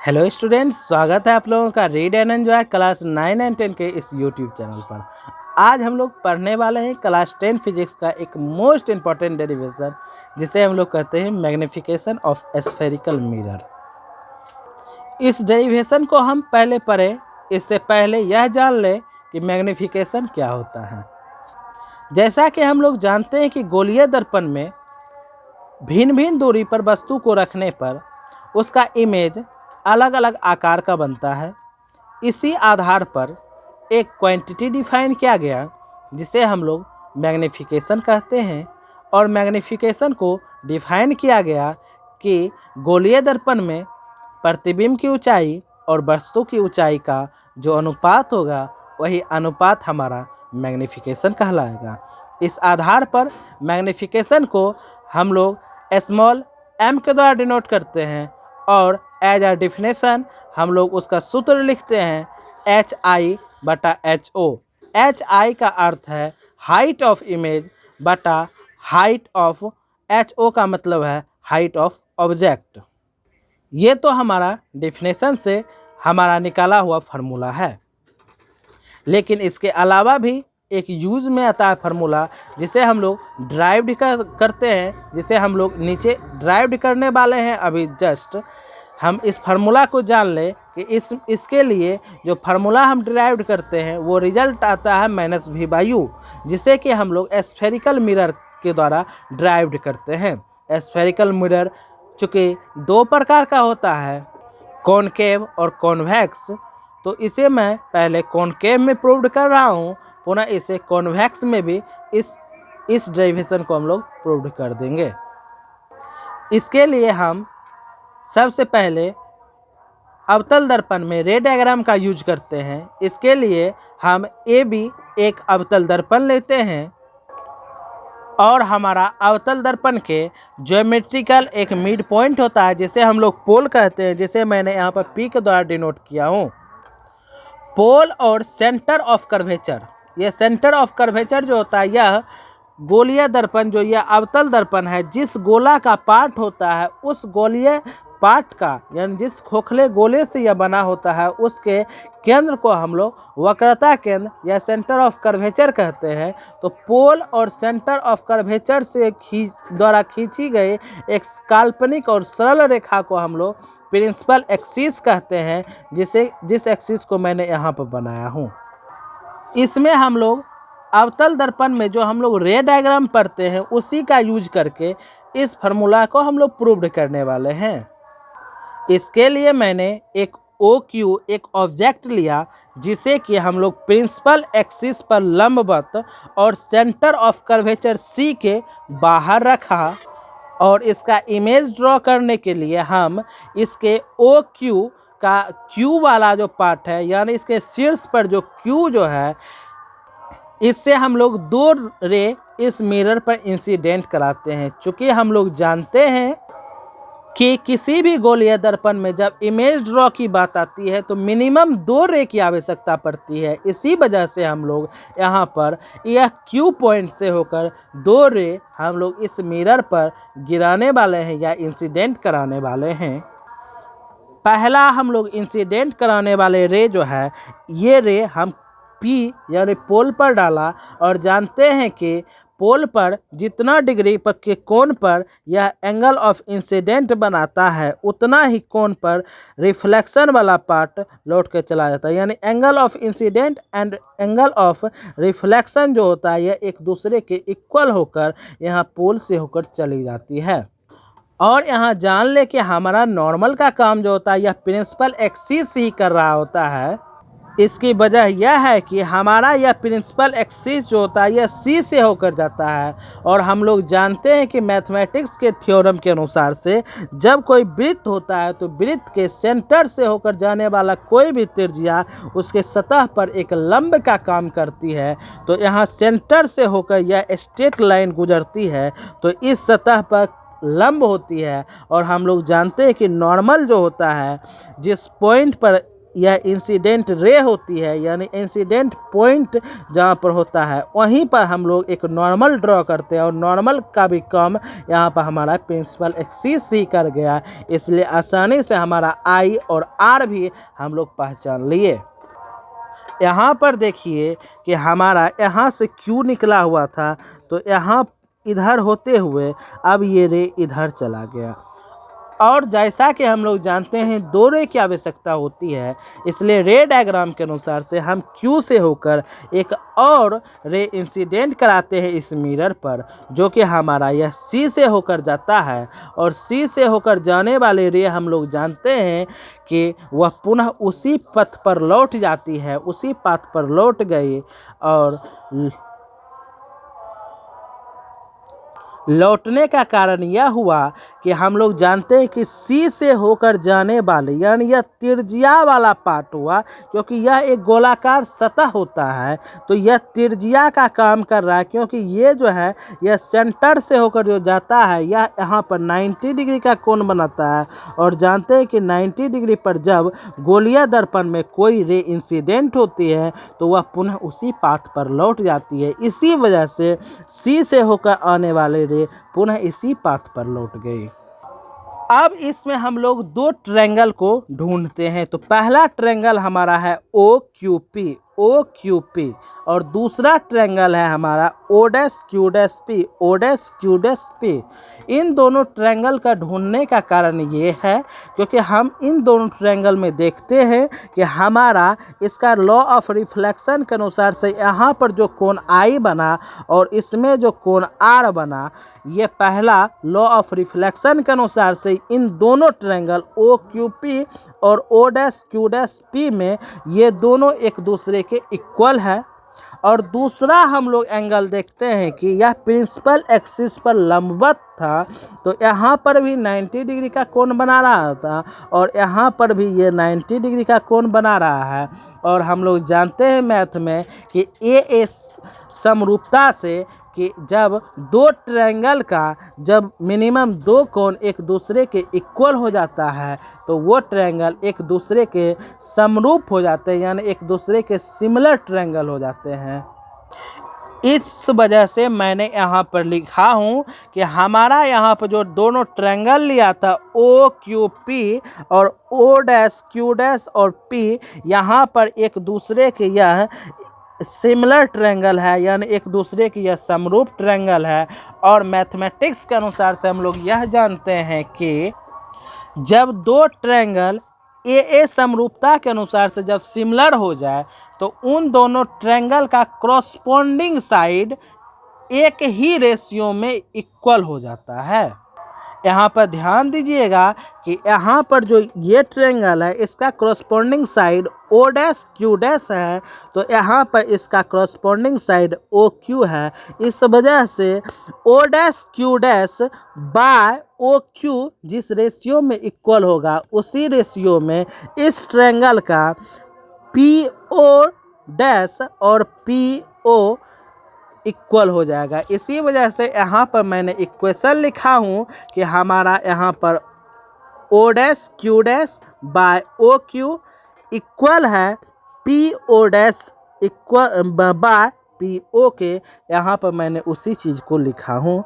Hello students, स्वागत है आप लोगों का read and enjoy class 9 and 10 के इस यूट्यूब चैनल पर। आज हम लोग पढ़ने वाले हैं क्लास 10 फिजिक्स का एक मोस्ट इम्पॉर्टेंट डेरिवेशन, जिसे हम लोग कहते हैं मैग्निफिकेशन ऑफ स्फेरिकल मिरर। इस डेरिवेशन को हम पहले पढ़े, इससे पहले यह जान ले कि मैग्निफिकेशन क्या होता है। जैसा कि हम लोग जानते हैं कि गोलीय दर्पण में भिन्न भिन्न दूरी पर वस्तु को रखने पर उसका इमेज अलग अलग आकार का बनता है। इसी आधार पर एक क्वांटिटी डिफाइन किया गया जिसे हम लोग मैग्निफिकेशन कहते हैं, और मैग्निफिकेशन को डिफाइन किया गया कि गोलीय दर्पण में प्रतिबिंब की ऊंचाई और वस्तु की ऊंचाई का जो अनुपात होगा वही अनुपात हमारा मैग्निफिकेशन कहलाएगा। इस आधार पर मैग्निफिकेशन को हम लोग स्मॉल m के द्वारा डिनोट करते हैं, और एज अ डिफिनेशन हम लोग उसका सूत्र लिखते हैं HI/HO। HI का अर्थ है हाइट ऑफ इमेज बटा हाइट ऑफ, HO का मतलब है हाइट ऑफ ऑब्जेक्ट। ये तो हमारा डिफिनेशन से हमारा निकाला हुआ फार्मूला है, लेकिन इसके अलावा भी एक यूज़ में आता है फार्मूला, जिसे हम लोग ड्राइव्ड करते हैं, जिसे हम लोग नीचे ड्राइव्ड करने वाले हैं। अभी जस्ट हम इस फार्मूला को जान ले कि इसके लिए जो फार्मूला हम ड्राइव्ड करते हैं वो रिजल्ट आता है -v/u, जिसे कि हम लोग स्फेरिकल मिरर के द्वारा ड्राइव्ड करते हैं। स्फेरिकल मिरर चूँकि दो प्रकार का होता है, कॉनकेव और कॉन्वेक्स, तो इसे मैं पहले कॉनकेव में प्रूव्ड कर रहा हूँ, पुनः इसे कॉन्वेक्स में भी इस डेरिवेशन को हम लोग प्रूव्ड कर देंगे। इसके लिए हम सबसे पहले अवतल दर्पण में रे डायग्राम का यूज करते हैं। इसके लिए हम AB एक अवतल दर्पण लेते हैं, और हमारा अवतल दर्पण के ज्योमेट्रिकल एक मिड पॉइंट होता है जिसे हम लोग पोल कहते हैं, जिसे मैंने यहाँ पर P के द्वारा डिनोट किया हूँ। पोल और सेंटर ऑफ कर्वेचर, ये सेंटर ऑफ कर्वेचर जो होता है, यह गोलीय दर्पण जो यह अवतल दर्पण है, जिस गोला का पार्ट होता है उस गोलीय पार्ट का, यानी जिस खोखले गोले से यह बना होता है, उसके केंद्र को हम लोग वक्रता केंद्र या सेंटर ऑफ कर्वेचर कहते हैं। तो पोल और सेंटर ऑफ कर्वेचर से द्वारा खींची गई एक काल्पनिक और सरल रेखा को हम लोग प्रिंसिपल एक्सिस कहते हैं, जिस एक्सिस को मैंने यहाँ पर बनाया हूँ। इसमें हम लोग अवतल दर्पण में जो हम लोग रे डायग्राम पढ़ते हैं उसी का यूज करके इस फार्मूला को हम लोग प्रूव्ड करने वाले हैं। इसके लिए मैंने एक OQ एक ऑब्जेक्ट लिया, जिसे कि हम लोग प्रिंसिपल एक्सिस पर लंबवत और सेंटर ऑफ कर्वेचर C के बाहर रखा, और इसका इमेज ड्रॉ करने के लिए हम इसके OQ का Q वाला जो पार्ट है, यानी इसके शीर्ष पर जो Q जो है, इससे हम लोग दो रे इस मिरर पर इंसिडेंट कराते हैं। चूँकि हम लोग जानते हैं कि किसी भी गोलीय दर्पण में जब इमेज ड्रॉ की बात आती है तो मिनिमम 2 रे की आवश्यकता पड़ती है। इसी वजह से हम लोग यहाँ पर यह Q पॉइंट से होकर 2 रे हम लोग इस मिरर पर गिराने वाले हैं या इंसिडेंट कराने वाले हैं। पहला हम लोग इंसिडेंट कराने वाले रे जो है, ये रे हम P यानी पोल पर डाला, और जानते हैं कि पोल पर जितना डिग्री पर के कोण पर यह एंगल ऑफ इंसिडेंट बनाता है, उतना ही कोण पर रिफ्लेक्शन वाला पार्ट लौट के चला जाता है। यानी angle of incident and angle of reflection जो होता है, यह एक दूसरे के इक्वल होकर यहाँ पोल से होकर चली जाती है। और यहाँ जान ले कि हमारा नॉर्मल का काम जो होता है यह प्रिंसिपल एक्सिस ही कर रहा होता है। इसकी वजह यह है कि हमारा यह प्रिंसिपल एक्सिस जो होता है यह C से होकर जाता है, और हम लोग जानते हैं कि मैथमेटिक्स के थ्योरम के अनुसार से जब कोई वृत्त होता है तो वृत्त के सेंटर से होकर जाने वाला कोई भी त्रिज्या उसके सतह पर एक लंब का काम करती है। तो यहाँ सेंटर से होकर यह स्ट्रेट लाइन गुजरती है, तो इस सतह पर लंब होती है। और हम लोग जानते हैं कि नॉर्मल जो होता है, जिस पॉइंट पर यह इंसिडेंट रे होती है, यानी इंसिडेंट पॉइंट जहाँ पर होता है वहीं पर हम लोग एक नॉर्मल ड्रॉ करते हैं, और नॉर्मल का भी काम यहाँ पर हमारा प्रिंसिपल एक्सिस ही कर गया, इसलिए आसानी से हमारा आई और आर भी हम लोग पहचान लिए। यहाँ पर देखिए कि हमारा यहाँ से क्यू निकला हुआ था, तो यहाँ इधर होते हुए अब ये रे इधर चला गया, और जैसा कि हम लोग जानते हैं दो रे की आवश्यकता होती है, इसलिए रे डायग्राम के अनुसार से हम क्यू से होकर एक और रे इंसिडेंट कराते हैं इस मिरर पर, जो कि हमारा यह सी से होकर जाता है, और सी से होकर जाने वाले रे हम लोग जानते हैं कि वह पुनः उसी पथ पर लौट जाती है, उसी पाथ पर लौट गई, और लौटने का कारण यह हुआ कि हम लोग जानते हैं कि सी से होकर जाने वाले, यानी यह त्रिज्या वाला पार्ट हुआ, क्योंकि यह एक गोलाकार सतह होता है, तो यह त्रिज्या का काम कर रहा है, क्योंकि ये जो है यह सेंटर से होकर जो जाता है यह यहाँ पर 90 डिग्री का कोण बनाता है, और जानते हैं कि 90 डिग्री पर जब गोलीय दर्पण में कोई रे इंसिडेंट होती है तो वह पुनः उसी पाथ पर लौट जाती है। इसी वजह से सी से होकर आने वाले रे पुनः इसी पाथ पर लौट गए। अब इसमें हम लोग दो ट्रायंगल को ढूंढते हैं। तो पहला ट्रायंगल हमारा है ओ क्यू पी, और दूसरा ट्रायंगल है हमारा O dash Q dash P. इन दोनों ट्रायंगल का ढूंढने का कारण ये है क्योंकि हम इन दोनों ट्रायंगल में देखते हैं कि हमारा इसका लॉ ऑफ रिफ्लेक्शन के अनुसार से यहाँ पर जो कोण आई बना और इसमें जो कोण आर बना, ये पहला लॉ ऑफ रिफ्लेक्शन के अनुसार से इन दोनों ट्रायंगल ओ क्यू पी और O dash Q dash P में ये दोनों एक दूसरे के इक्वल है। और दूसरा हम लोग एंगल देखते हैं कि यह प्रिंसिपल एक्सिस पर लंबवत था, तो यहाँ पर भी 90 डिग्री का कोण बना रहा था, और यहाँ पर भी ये 90 डिग्री का कोण बना रहा है। और हम लोग जानते हैं मैथ में कि ए समरूपता से कि जब दो ट्रायंगल का जब मिनिमम दो कोण एक दूसरे के इक्वल हो जाता है तो वो ट्रायंगल एक दूसरे के समरूप हो जाते हैं, यानी एक दूसरे के सिमिलर ट्रायंगल हो जाते हैं। इस वजह से मैंने यहाँ पर लिखा हूँ कि हमारा यहाँ पर जो दोनों ट्रायंगल लिया था ओ क्यू पी और ओ डैश क्यू डैश और पी, यहाँ पर एक दूसरे के यह सिमिलर ट्रायंगल है, यानी एक दूसरे की यह समरूप ट्रायंगल है। और मैथमेटिक्स के अनुसार से हम लोग यह जानते हैं कि जब दो ट्रायंगल ए समरूपता के अनुसार से जब सिमिलर हो जाए तो उन दोनों ट्रायंगल का कॉरस्पॉन्डिंग साइड एक ही रेशियो में इक्वल हो जाता है। यहाँ पर ध्यान दीजिएगा कि यहाँ पर जो ये ट्रायंगल है इसका corresponding side O dash Q dash है, तो यहाँ पर इसका कॉरस्पॉन्डिंग साइड ओ क्यू है। इस वजह से O dash Q dash by O Q जिस रेशियो में इक्वल होगा उसी रेशियो में इस ट्रायंगल का पी ओ डैश और पी ओ इक्वल हो जाएगा। इसी वजह से यहाँ पर मैंने इक्वेशन लिखा हूँ कि हमारा यहाँ पर O dash Q dash by O Q equal है P O dash equal by P O के। यहाँ पर मैंने उसी चीज़ को लिखा हूँ।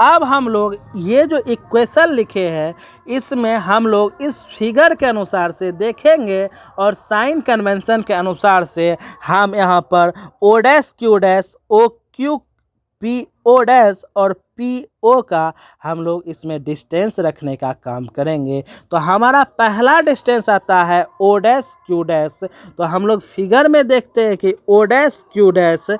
अब हम लोग ये जो इक्वेशन लिखे हैं इसमें हम लोग इस फिगर के अनुसार से देखेंगे और साइन कन्वेंशन के अनुसार से हम यहाँ पर O dash Q dash O Q P O dash और पी ओ का हम लोग इसमें डिस्टेंस रखने का काम करेंगे। तो हमारा पहला डिस्टेंस आता है ओ डैश क्यू डैश। तो हम लोग फिगर में देखते हैं कि ओ डैश क्यू डैश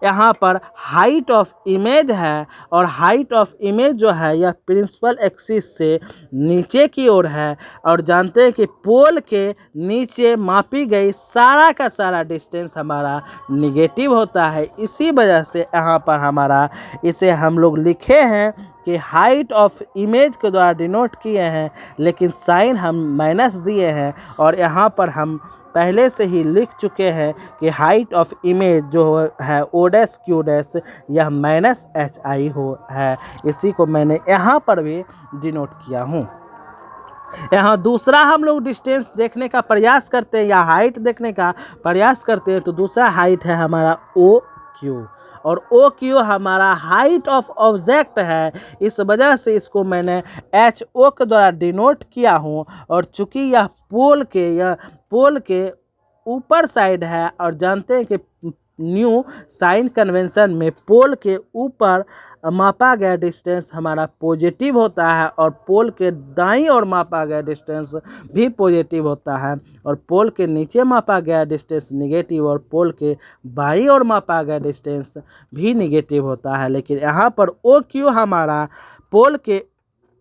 यहाँ पर हाइट ऑफ इमेज है, और हाइट ऑफ इमेज जो है यह प्रिंसिपल एक्सिस से नीचे की ओर है, और जानते हैं कि पोल के नीचे मापी गई सारा का सारा डिस्टेंस हमारा निगेटिव होता है। इसी वजह से यहाँ पर हमारा इसे हम लोग लिखे हैं कि हाइट ऑफ इमेज के द्वारा डिनोट किए हैं, लेकिन साइन हम माइनस दिए हैं, और यहाँ पर हम पहले से ही लिख चुके हैं कि हाइट ऑफ इमेज जो है ओ डैश क्यू डैश यह माइनस एच आई हो है। इसी को मैंने यहाँ पर भी डिनोट किया हूँ। यहाँ दूसरा हम लोग डिस्टेंस देखने का प्रयास करते हैं या हाइट देखने का प्रयास करते हैं, तो दूसरा हाइट है हमारा ओ क्यू, और ओ क्यू हमारा हाइट ऑफ ऑब्जेक्ट है। इस वजह से इसको मैंने एच ओ के द्वारा डिनोट किया हूँ। और चूंकि यह पोल के ऊपर साइड है, और जानते हैं कि न्यू साइन कन्वेंशन में पोल के ऊपर मापा गया डिस्टेंस हमारा पॉजिटिव होता है, और पोल के दाईं ओर मापा गया डिस्टेंस भी पॉजिटिव होता है, और पोल के नीचे मापा गया डिस्टेंस निगेटिव, और पोल के बाईं ओर मापा गया डिस्टेंस भी निगेटिव होता है। लेकिन यहाँ पर ओ क्यू हमारा पोल के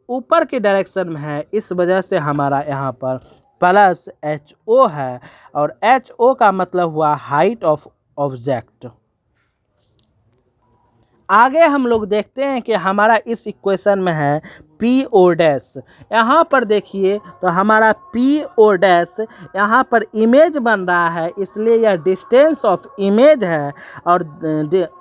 ऊपर के डायरेक्शन में है, इस वजह से हमारा यहाँ पर प्लस एच ओ है, और एच ओ का मतलब हुआ हाइट ऑफ ऑब्जेक्ट। आगे हम लोग देखते हैं कि हमारा इस इक्वेशन में है पी ओ डैश। यहाँ पर देखिए तो हमारा पी ओ डैश यहाँ पर इमेज बन रहा है, इसलिए यह डिस्टेंस ऑफ इमेज है, और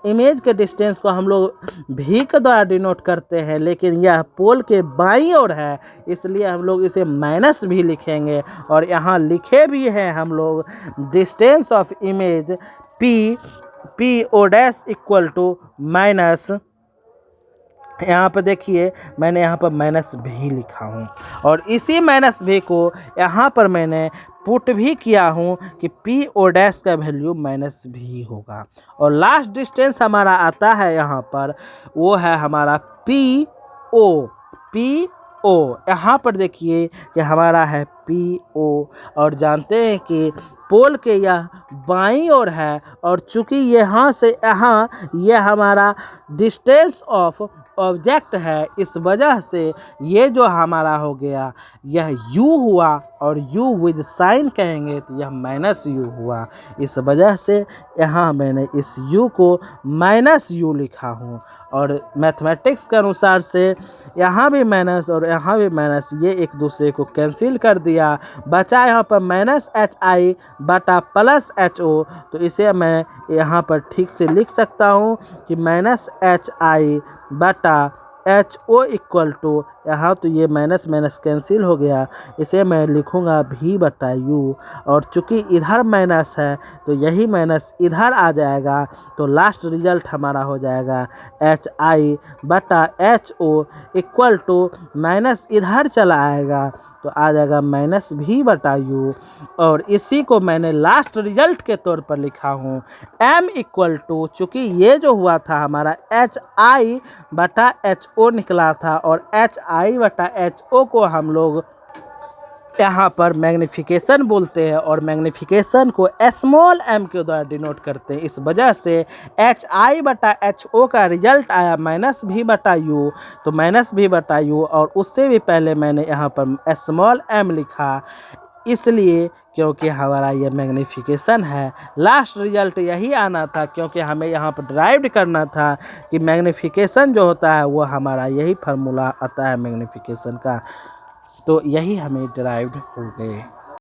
इमेज के डिस्टेंस को हम लोग भी के द्वारा डिनोट करते हैं, लेकिन यह पोल के बाईं ओर है, इसलिए हम लोग इसे माइनस भी लिखेंगे। और यहाँ लिखे भी हैं हम लोग distance of image P O dash equal to minus, यहाँ पर देखिए मैंने यहाँ पर माइनस भी लिखा हूँ, और इसी माइनस भी को यहाँ पर मैंने पुट भी किया हूँ कि पी ओ डैश का वैल्यू माइनस भी होगा। और लास्ट डिस्टेंस हमारा आता है यहाँ पर, वो है हमारा पी ओ। यहाँ पर देखिए कि हमारा है पी ओ, और जानते हैं कि पोल के यह बाईं ओर है, और चूंकि यहाँ से यहाँ यह हमारा डिस्टेंस ऑफ ऑब्जेक्ट है, इस वजह से ये जो हमारा हो गया यह u हुआ, और u विद साइन कहेंगे तो यह माइनस u हुआ। इस वजह से यहाँ मैंने इस u को माइनस u लिखा हूँ, और मैथमेटिक्स के अनुसार से यहाँ भी माइनस और यहाँ भी माइनस, ये एक दूसरे को कैंसिल कर दिया, बचा यहाँ पर माइनस एच आई बटा प्लस एच ओ। तो इसे मैं यहाँ पर ठीक से लिख सकता हूँ कि माइनस एच आई बटा एच ओ इक्वल टू, यहाँ तो ये माइनस माइनस कैंसिल हो गया, इसे मैं लिखूँगा भी बटा यू, और चूँकि इधर माइनस है तो यही माइनस इधर आ जाएगा, तो लास्ट रिजल्ट हमारा हो जाएगा एच आई बटा h o equal to minus इधर चला आएगा तो आ जाएगा माइनस भी बटा यू, और इसी को मैंने लास्ट रिजल्ट के तौर पर लिखा हूँ m इक्वल टू, चूँकि ये जो हुआ था हमारा एच आई बटा एच ओ निकला था, और एच आई बटा एच ओ को हम लोग यहाँ पर मैग्नीफिकेशन बोलते हैं, और मैग्नीफिकेशन को स्मॉल m के द्वारा डिनोट करते हैं। इस वजह से एच आई बटा एच ओ का रिजल्ट आया माइनस भी बटा यू, तो माइनस भी बटा यू, और उससे भी पहले मैंने यहाँ पर स्मॉल m लिखा, इसलिए क्योंकि हमारा ये मैग्नीफिकेशन है। लास्ट रिजल्ट यही आना था, क्योंकि हमें यहाँ पर ड्राइव करना था कि मैग्नीफिकेशन जो होता है वो हमारा यही फार्मूला आता है मैग्नीफिकेशन का, तो यही हमें ड्राइव्ड हो गए।